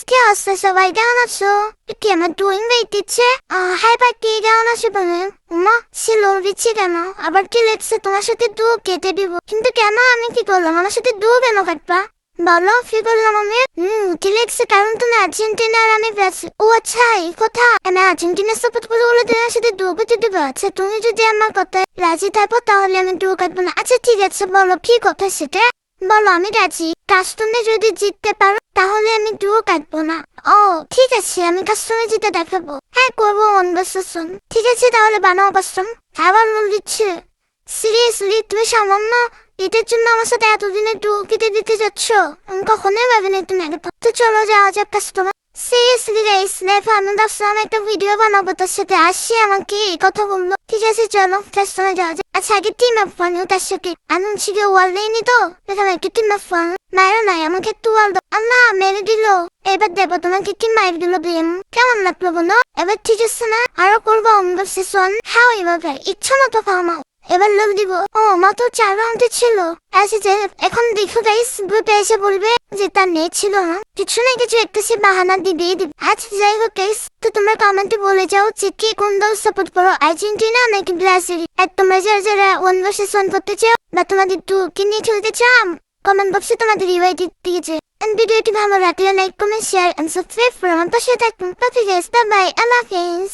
কি অবস্থা সবাই কেমন আছো? কি আমার ডুইং ওয়েট দিচ্ছে? হাই পার্টি কেমন আছো তুমি? উমা সে লোন দিচ্ছে কেন? আবার কি লেগছে তোমার সাথে দু কেটে দিব? কিন্তু কেন আমি কি করলাম? আমার সাথে দু কেন কাটবা? বলো কি করলাম আমি? কি লেগছে? কারণ তুমি আর্জেন্টিনা আর আমি ব্রাজিল। ও আচ্ছা এই কথা। আমি আর্জেন্টিনা সাপোর্ট করে বলে তোমার সাথে দু কেটে দিব। আচ্ছা তুমি যদি আমার কথায় রাজি থাকো তাহলে আমি দু কাটবো না। আচ্ছা ঠিক আছে বলো কি কথা সেটা? বলো আমি রাজি। কাস্টমে যদি জিততে পারো তাহলে আমি ডুও কাটবো না। ও ঠিক আছে আমি কাস্টমে জিতে দেখাবো। হ্যাঁ করবো কনভারসেশন। ঠিক আছে তাহলে বানাও কাস্টম। আবার মূল দিচ্ছে। সিরিয়াসলি তুমি সামান্য এটার জন্য আমার সাথে এতদিনে ডুও কেটে দিতে যাচ্ছ? আমি কখনোই ভাবিনি তুমি আগে তো চলো যাওয়া যাক কাস্টমার। সিরিয়াসলি গাইস লাইফ আমি ভাবছিলাম একটা ভিডিও বানাবো তার সাথে আসি আমাকে এই কথা বললো। ঠিক আছে চলো কাস্টমার যাওয়া যাক। আচ্ছা আগে টিম আপ বানিও তার সাথে আমি শিখে ওয়াল দেয়নি তো এখানে একটু টিম আপ বান মায়ের নাই আমাকে একটু ওয়াল দাও। আল্লাহ মেরে দিল। এবার দেবো তোমাকে কি মায়ের দিল বিএম কেমন লাগলো বলো? এবার ঠিক আছে না? আরো করবো কনভারসেশন। হ্যাঁ এবার ইচ্ছা মতো ফার্মাও। এবার লোক দিব। ও মাত্র 4 রাউন্ডে ছিল। আচ্ছা যে এখন দেখো গাইস গ্রুপে এসে বলবে যে তার নেট ছিল না কিছু না কিছু একটা সে বাহানা দিবেই দিবে। আচ্ছা যাই হোক গাইস তো তোমরা কমেন্টে বলে যাও যে কে কোন দল সাপোর্ট করো আর্জেন্টিনা নাকি ব্রাজিল। আর তোমরা যারা যারা 1vs1 করতে চাও বা তোমাদের কে নিয়ে খেলতে চাও কমেন্ট বক্সে তোমাদের রিওয়াই দিয়েছে। এন্ড ভিডিওটি ভালো লাগলে like comment share and subscribe করে আমার পাশে থাকুন। বাই বাই আল্লাহ হাফেজ।